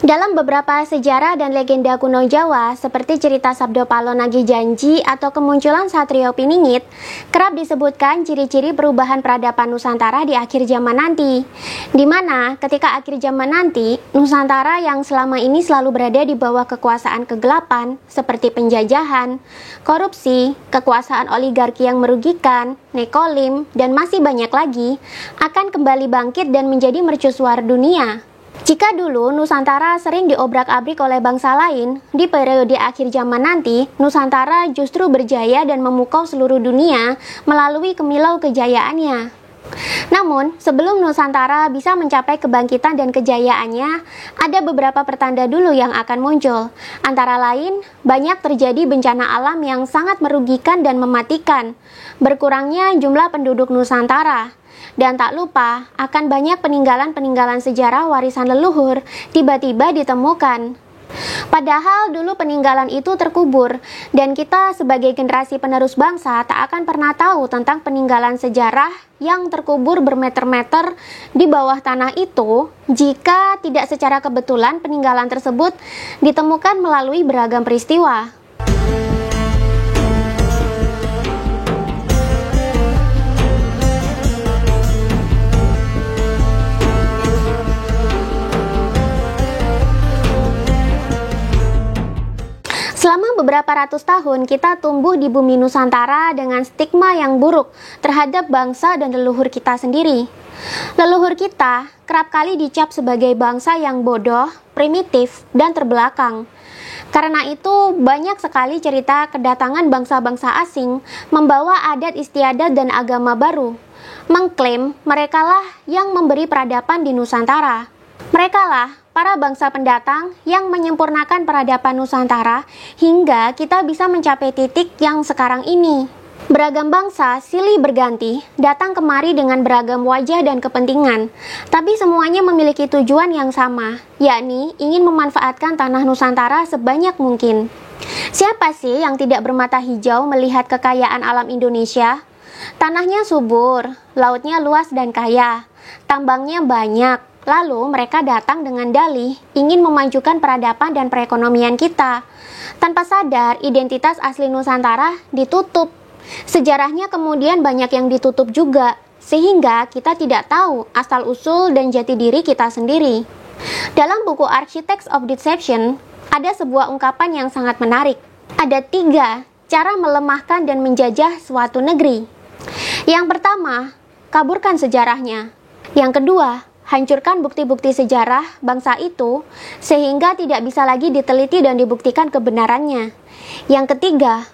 Dalam beberapa sejarah dan legenda kuno Jawa, seperti cerita Sabdo Palo Nagih Janji atau kemunculan Satrio Piningit, kerap disebutkan ciri-ciri perubahan peradaban Nusantara di akhir zaman nanti. Di mana ketika akhir zaman nanti, Nusantara yang selama ini selalu berada di bawah kekuasaan kegelapan, seperti penjajahan, korupsi, kekuasaan oligarki yang merugikan, nekolim, dan masih banyak lagi, akan kembali bangkit dan menjadi mercusuar dunia. Jika dulu Nusantara sering diobrak-abrik oleh bangsa lain, di periode akhir zaman nanti, Nusantara justru berjaya dan memukau seluruh dunia melalui kemilau kejayaannya. Namun, sebelum Nusantara bisa mencapai kebangkitan dan kejayaannya, ada beberapa pertanda dulu yang akan muncul. Antara lain, banyak terjadi bencana alam yang sangat merugikan dan mematikan, berkurangnya jumlah penduduk Nusantara, dan tak lupa akan banyak peninggalan-peninggalan sejarah warisan leluhur tiba-tiba ditemukan. Padahal dulu peninggalan itu terkubur, dan kita sebagai generasi penerus bangsa tak akan pernah tahu tentang peninggalan sejarah yang terkubur bermeter-meter di bawah tanah itu jika tidak secara kebetulan peninggalan tersebut ditemukan melalui beragam peristiwa. Selama beberapa ratus tahun, kita tumbuh di bumi Nusantara dengan stigma yang buruk terhadap bangsa dan leluhur kita sendiri. Leluhur kita kerap kali dicap sebagai bangsa yang bodoh, primitif, dan terbelakang. Karena itu, banyak sekali cerita kedatangan bangsa-bangsa asing membawa adat istiadat dan agama baru, mengklaim merekalah yang memberi peradaban di Nusantara. Merekalah para bangsa pendatang yang menyempurnakan peradaban Nusantara hingga kita bisa mencapai titik yang sekarang ini. Beragam bangsa silih berganti datang kemari dengan beragam wajah dan kepentingan, tapi semuanya memiliki tujuan yang sama, yakni ingin memanfaatkan tanah Nusantara sebanyak mungkin. Siapa sih yang tidak bermata hijau melihat kekayaan alam Indonesia? Tanahnya subur, lautnya luas dan kaya, tambangnya banyak. Lalu mereka datang dengan dalih ingin memajukan peradaban dan perekonomian kita. Tanpa sadar, identitas asli Nusantara ditutup. Sejarahnya kemudian banyak yang ditutup juga, sehingga kita tidak tahu asal-usul dan jati diri kita sendiri. Dalam buku Architects of Deception, ada sebuah ungkapan yang sangat menarik. Ada 3 cara melemahkan dan menjajah suatu negeri. Yang pertama, kaburkan sejarahnya. Yang kedua, hancurkan bukti-bukti sejarah bangsa itu sehingga tidak bisa lagi diteliti dan dibuktikan kebenarannya. Yang ketiga,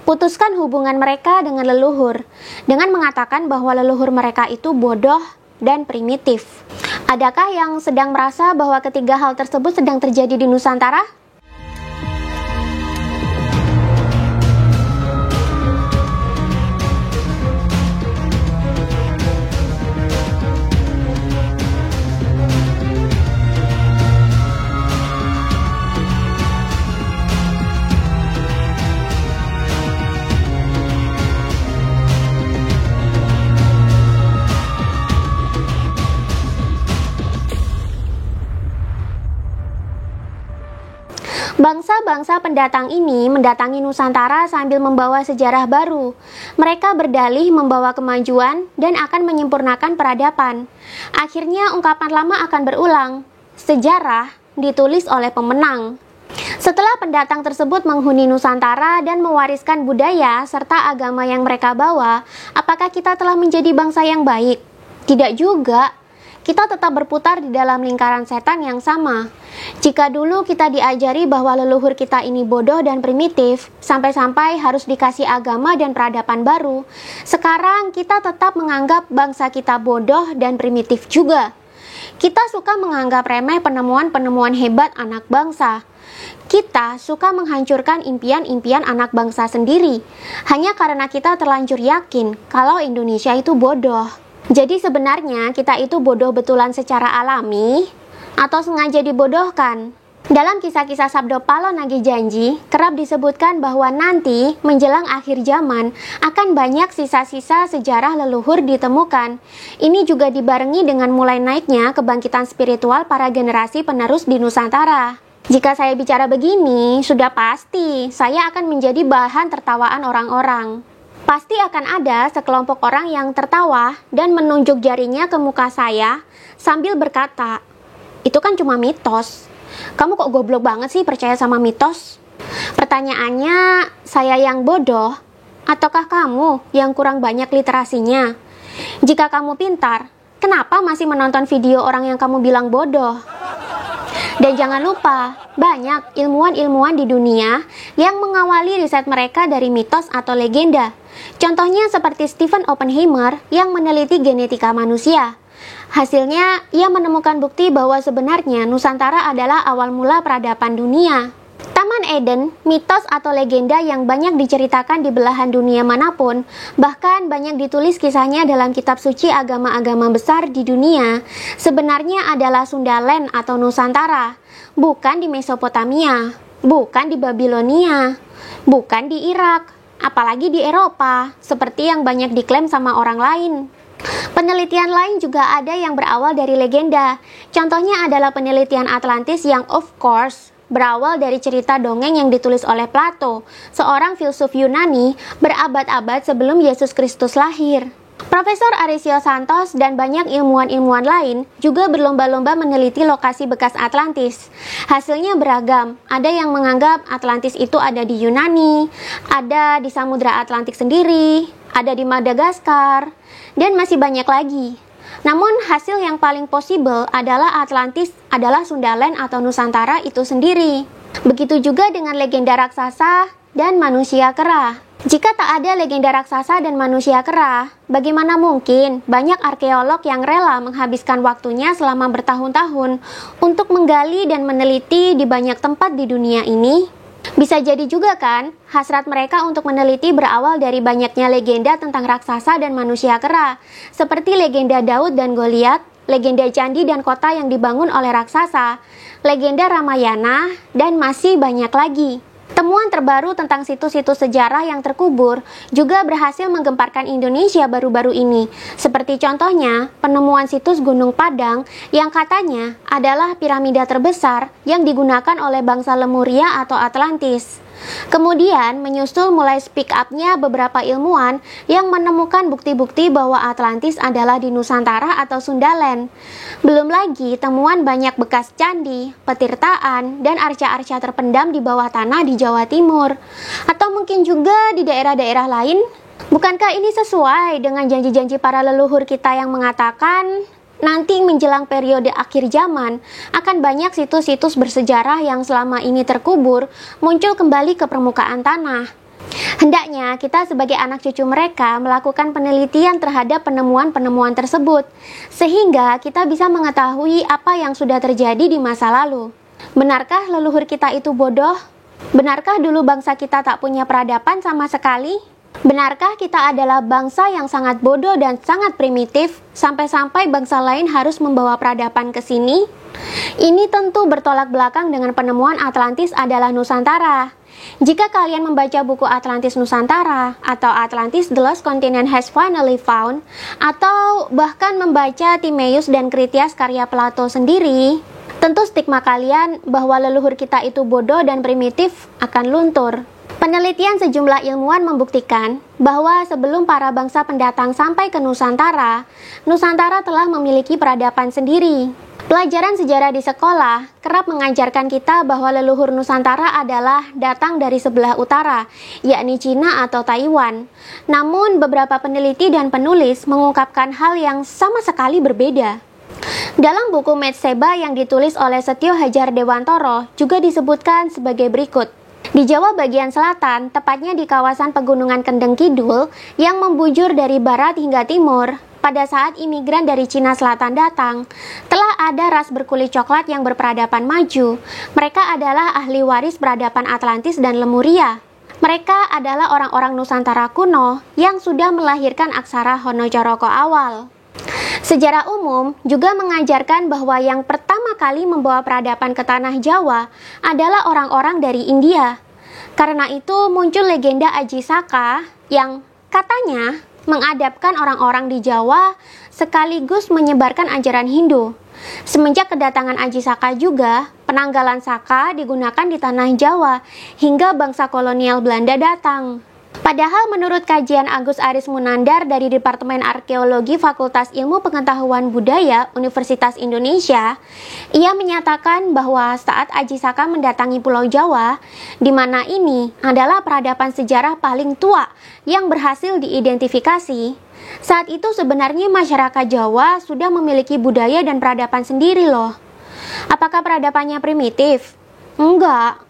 putuskan hubungan mereka dengan leluhur dengan mengatakan bahwa leluhur mereka itu bodoh dan primitif. Adakah yang sedang merasa bahwa ketiga hal tersebut sedang terjadi di Nusantara? Bangsa-bangsa pendatang ini mendatangi Nusantara sambil membawa sejarah baru. Mereka berdalih membawa kemajuan dan akan menyempurnakan peradaban. Akhirnya ungkapan lama akan berulang. Sejarah ditulis oleh pemenang. Setelah pendatang tersebut menghuni Nusantara dan mewariskan budaya serta agama yang mereka bawa, apakah kita telah menjadi bangsa yang baik? Tidak juga. Kita tetap berputar di dalam lingkaran setan yang sama. Jika dulu kita diajari bahwa leluhur kita ini bodoh dan primitif, sampai-sampai harus dikasih agama dan peradaban baru, sekarang kita tetap menganggap bangsa kita bodoh dan primitif juga. Kita suka menganggap remeh penemuan-penemuan hebat anak bangsa. Kita suka menghancurkan impian-impian anak bangsa sendiri, hanya karena kita terlanjur yakin kalau Indonesia itu bodoh. Jadi sebenarnya kita itu bodoh betulan secara alami atau sengaja dibodohkan? Dalam kisah-kisah Sabdo Palo Nagih Janji, kerap disebutkan bahwa nanti menjelang akhir zaman akan banyak sisa-sisa sejarah leluhur ditemukan. Ini juga dibarengi dengan mulai naiknya kebangkitan spiritual para generasi penerus di Nusantara. Jika saya bicara begini, sudah pasti saya akan menjadi bahan tertawaan orang-orang. Pasti akan ada sekelompok orang yang tertawa dan menunjuk jarinya ke muka saya sambil berkata, "Itu kan cuma mitos. Kamu kok goblok banget sih percaya sama mitos?" Pertanyaannya, saya yang bodoh ataukah kamu yang kurang banyak literasinya? Jika kamu pintar, kenapa masih menonton video orang yang kamu bilang bodoh? Dan jangan lupa, banyak ilmuwan-ilmuwan di dunia yang mengawali riset mereka dari mitos atau legenda. Contohnya seperti Stephen Oppenheimer yang meneliti genetika manusia. Hasilnya, ia menemukan bukti bahwa sebenarnya Nusantara adalah awal mula peradaban dunia. Taman Eden, mitos atau legenda yang banyak diceritakan di belahan dunia manapun, bahkan banyak ditulis kisahnya dalam kitab suci agama-agama besar di dunia, sebenarnya adalah Sundaland atau Nusantara, bukan di Mesopotamia, bukan di Babilonia, bukan di Irak, apalagi di Eropa, seperti yang banyak diklaim sama orang lain. Penelitian lain juga ada yang berawal dari legenda. Contohnya adalah penelitian Atlantis yang of course berawal dari cerita dongeng yang ditulis oleh Plato, seorang filsuf Yunani berabad-abad sebelum Yesus Kristus lahir. Profesor Arisio Santos dan banyak ilmuwan-ilmuwan lain juga berlomba-lomba meneliti lokasi bekas Atlantis. Hasilnya beragam, ada yang menganggap Atlantis itu ada di Yunani, ada di Samudra Atlantik sendiri, ada di Madagaskar, dan masih banyak lagi. Namun hasil yang paling possible adalah Atlantis adalah Sundaland atau Nusantara itu sendiri. Begitu juga dengan legenda raksasa dan manusia kera. Jika tak ada legenda raksasa dan manusia kera, bagaimana mungkin banyak arkeolog yang rela menghabiskan waktunya selama bertahun-tahun untuk menggali dan meneliti di banyak tempat di dunia ini? Bisa jadi juga kan, hasrat mereka untuk meneliti berawal dari banyaknya legenda tentang raksasa dan manusia kera, seperti legenda Daud dan Goliat, legenda candi dan kota yang dibangun oleh raksasa, legenda Ramayana, dan masih banyak lagi. Temuan terbaru tentang situs-situs sejarah yang terkubur juga berhasil menggemparkan Indonesia baru-baru ini, seperti contohnya penemuan situs Gunung Padang yang katanya adalah piramida terbesar yang digunakan oleh bangsa Lemuria atau Atlantis. Kemudian menyusul mulai speak up-nya beberapa ilmuwan yang menemukan bukti-bukti bahwa Atlantis adalah di Nusantara atau Sundaland. Belum lagi temuan banyak bekas candi, petirtaan, dan arca-arca terpendam di bawah tanah di Jawa Timur. Atau mungkin juga di daerah-daerah lain. Bukankah ini sesuai dengan janji-janji para leluhur kita yang mengatakan nanti menjelang periode akhir zaman akan banyak situs-situs bersejarah yang selama ini terkubur muncul kembali ke permukaan tanah. Hendaknya kita sebagai anak cucu mereka melakukan penelitian terhadap penemuan-penemuan tersebut, sehingga kita bisa mengetahui apa yang sudah terjadi di masa lalu. Benarkah leluhur kita itu bodoh? Benarkah dulu bangsa kita tak punya peradaban sama sekali? Benarkah kita adalah bangsa yang sangat bodoh dan sangat primitif, sampai-sampai bangsa lain harus membawa peradaban ke sini? Ini tentu bertolak belakang dengan penemuan Atlantis adalah Nusantara. Jika kalian membaca buku Atlantis Nusantara, atau Atlantis The Lost Continent Has Finally Found, atau bahkan membaca Timaeus dan Critias karya Plato sendiri, tentu stigma kalian bahwa leluhur kita itu bodoh dan primitif akan luntur. Penelitian sejumlah ilmuwan membuktikan bahwa sebelum para bangsa pendatang sampai ke Nusantara, Nusantara telah memiliki peradaban sendiri. Pelajaran sejarah di sekolah kerap mengajarkan kita bahwa leluhur Nusantara adalah datang dari sebelah utara, yakni Cina atau Taiwan. Namun beberapa peneliti dan penulis mengungkapkan hal yang sama sekali berbeda. Dalam buku Metseba yang ditulis oleh Setio Hadjar Dewantoro juga disebutkan sebagai berikut. Di Jawa bagian selatan, tepatnya di kawasan Pegunungan Kendeng Kidul yang membujur dari barat hingga timur, pada saat imigran dari Cina Selatan datang, telah ada ras berkulit coklat yang berperadaban maju. Mereka adalah ahli waris peradaban Atlantis dan Lemuria. Mereka adalah orang-orang Nusantara kuno yang sudah melahirkan aksara Hanacaraka awal. Sejarah umum juga mengajarkan bahwa yang pertama kali membawa peradaban ke tanah Jawa adalah orang-orang dari India. Karena itu muncul legenda Aji Saka yang katanya mengadapkan orang-orang di Jawa sekaligus menyebarkan ajaran Hindu. Semenjak kedatangan Aji Saka juga, penanggalan Saka digunakan di tanah Jawa hingga bangsa kolonial Belanda datang. Padahal menurut kajian Agus Aris Munandar dari Departemen Arkeologi Fakultas Ilmu Pengetahuan Budaya Universitas Indonesia, ia menyatakan bahwa saat Aji Saka mendatangi Pulau Jawa, di mana ini adalah peradaban sejarah paling tua yang berhasil diidentifikasi, saat itu sebenarnya masyarakat Jawa sudah memiliki budaya dan peradaban sendiri loh. Apakah peradabannya primitif? Enggak.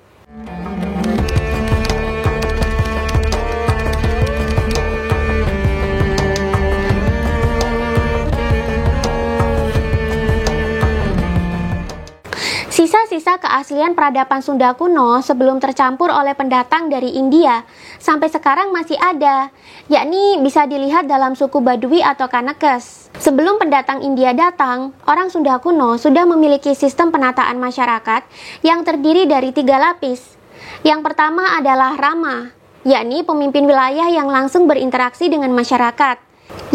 Sisa-sisa keaslian peradaban Sunda kuno sebelum tercampur oleh pendatang dari India sampai sekarang masih ada, yakni bisa dilihat dalam suku Badui atau Kanekes. Sebelum pendatang India datang, orang Sunda kuno sudah memiliki sistem penataan masyarakat yang terdiri dari 3 lapis. Yang pertama adalah Rama, yakni pemimpin wilayah yang langsung berinteraksi dengan masyarakat.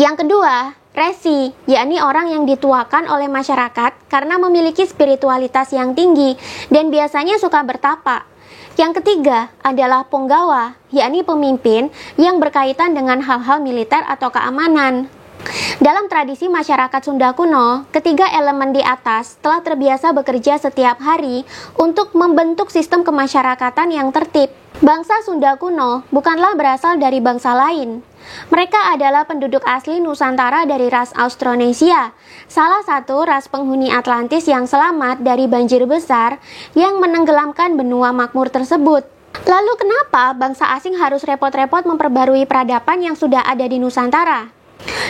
Yang kedua, Resi, yakni orang yang dituakan oleh masyarakat karena memiliki spiritualitas yang tinggi dan biasanya suka bertapa. Yang ketiga adalah Punggawa, yakni pemimpin yang berkaitan dengan hal-hal militer atau keamanan. Dalam tradisi masyarakat Sunda kuno, ketiga elemen di atas telah terbiasa bekerja setiap hari untuk membentuk sistem kemasyarakatan yang tertib. Bangsa Sunda kuno bukanlah berasal dari bangsa lain. Mereka adalah penduduk asli Nusantara dari ras Austronesia, salah satu ras penghuni Atlantis yang selamat dari banjir besar yang menenggelamkan benua makmur tersebut. Lalu kenapa bangsa asing harus repot-repot memperbarui peradaban yang sudah ada di Nusantara?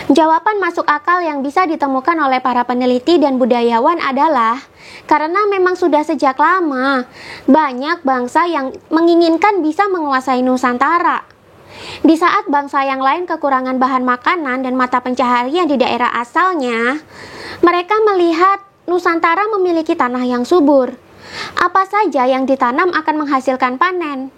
Jawaban masuk akal yang bisa ditemukan oleh para peneliti dan budayawan adalah karena memang sudah sejak lama banyak bangsa yang menginginkan bisa menguasai Nusantara. Di saat bangsa yang lain kekurangan bahan makanan dan mata pencaharian di daerah asalnya, mereka melihat Nusantara memiliki tanah yang subur. Apa saja yang ditanam akan menghasilkan panen.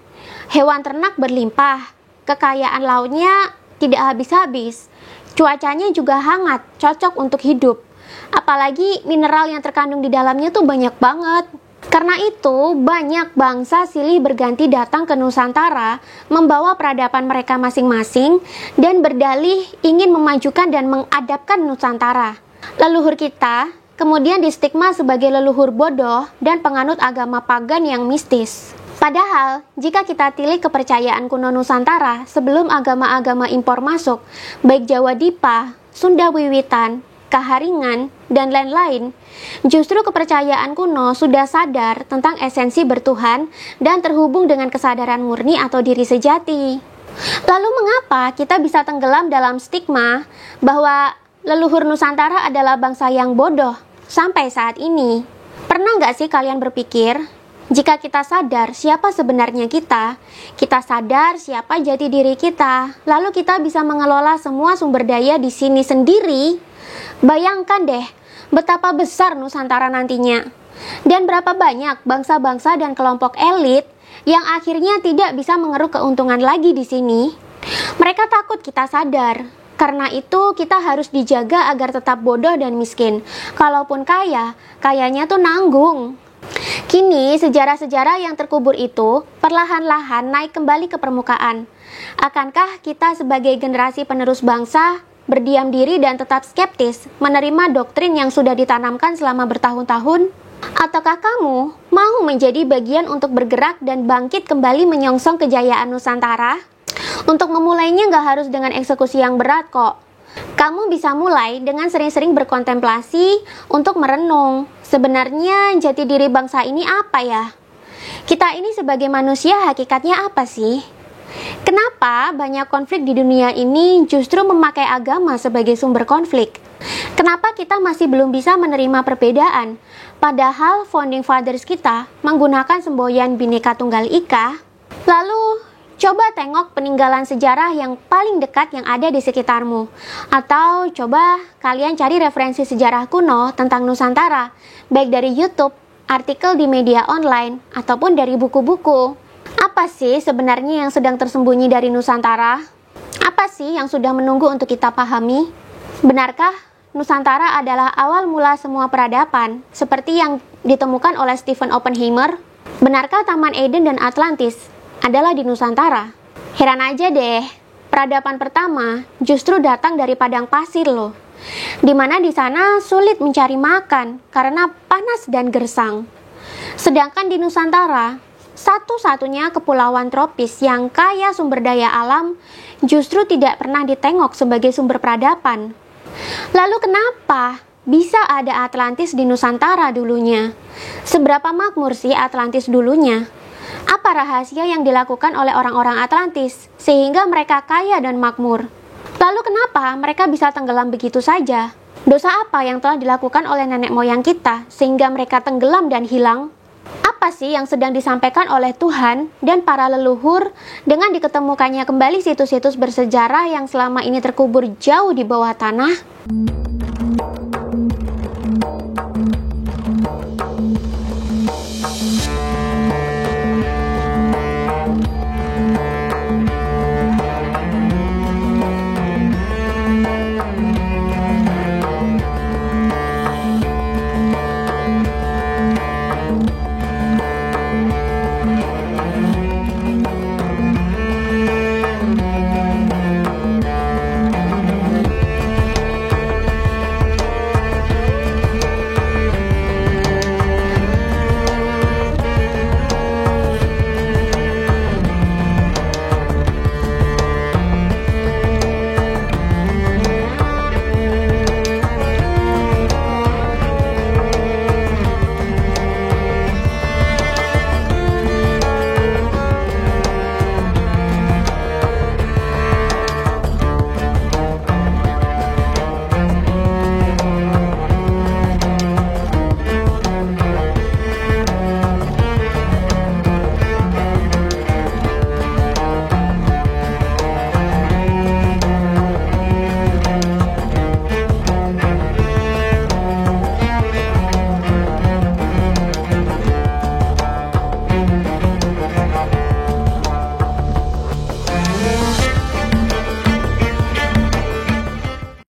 Hewan ternak berlimpah, kekayaan lautnya tidak habis-habis. Cuacanya juga hangat, cocok untuk hidup. Apalagi mineral yang terkandung di dalamnya tuh banyak banget. Karena itu, banyak bangsa silih berganti datang ke Nusantara, membawa peradaban mereka masing-masing, dan berdalih ingin memajukan dan mengadapkan Nusantara. Leluhur kita kemudian distigma sebagai leluhur bodoh dan penganut agama pagan yang mistis. Padahal, jika kita tilik kepercayaan kuno Nusantara sebelum agama-agama impor masuk, baik Jawa Dipa, Sunda Wiwitan, Kaharingan, dan lain-lain, justru kepercayaan kuno sudah sadar tentang esensi bertuhan dan terhubung dengan kesadaran murni atau diri sejati. Lalu mengapa kita bisa tenggelam dalam stigma bahwa leluhur Nusantara adalah bangsa yang bodoh sampai saat ini? Pernah nggak sih kalian berpikir, jika kita sadar siapa sebenarnya kita sadar siapa jati diri kita, lalu kita bisa mengelola semua sumber daya di sini sendiri. Bayangkan deh, betapa besar Nusantara nantinya. Dan berapa banyak bangsa-bangsa dan kelompok elit yang akhirnya tidak bisa mengeruk keuntungan lagi di sini. Mereka takut kita sadar. Karena itu kita harus dijaga agar tetap bodoh dan miskin. Kalaupun kaya, kayanya tuh nanggung. Kini sejarah-sejarah yang terkubur itu perlahan-lahan naik kembali ke permukaan. Akankah kita sebagai generasi penerus bangsa berdiam diri dan tetap skeptis menerima doktrin yang sudah ditanamkan selama bertahun-tahun? Ataukah kamu mau menjadi bagian untuk bergerak dan bangkit kembali menyongsong kejayaan Nusantara? Untuk memulainya nggak harus dengan eksekusi yang berat kok. Kamu bisa mulai dengan sering-sering berkontemplasi untuk merenung, sebenarnya jati diri bangsa ini apa ya? Kita ini sebagai manusia hakikatnya apa sih? Kenapa banyak konflik di dunia ini justru memakai agama sebagai sumber konflik? Kenapa kita masih belum bisa menerima perbedaan? Padahal founding fathers kita menggunakan semboyan Bhinneka Tunggal Ika. Lalu, Coba tengok peninggalan sejarah yang paling dekat yang ada di sekitarmu. Atau coba kalian cari referensi sejarah kuno tentang Nusantara, baik dari YouTube, artikel di media online, ataupun dari buku-buku. Apa sih sebenarnya yang sedang tersembunyi dari Nusantara? Apa sih yang sudah menunggu untuk kita pahami? Benarkah Nusantara adalah awal mula semua peradaban, seperti yang ditemukan oleh Stephen Oppenheimer? Benarkah Taman Eden dan Atlantis adalah di Nusantara? Heran aja deh, peradaban pertama justru datang dari padang pasir loh, dimana di sana sulit mencari makan karena panas dan gersang. Sedangkan di Nusantara, satu-satunya kepulauan tropis yang kaya sumber daya alam justru tidak pernah ditengok sebagai sumber peradaban. Lalu kenapa bisa ada Atlantis di Nusantara dulunya? Seberapa makmur sih Atlantis dulunya? Apa rahasia yang dilakukan oleh orang-orang Atlantis sehingga mereka kaya dan makmur? Lalu kenapa mereka bisa tenggelam begitu saja? Dosa apa yang telah dilakukan oleh nenek moyang kita sehingga mereka tenggelam dan hilang? Apa sih yang sedang disampaikan oleh Tuhan dan para leluhur dengan diketemukannya kembali situs-situs bersejarah yang selama ini terkubur jauh di bawah tanah?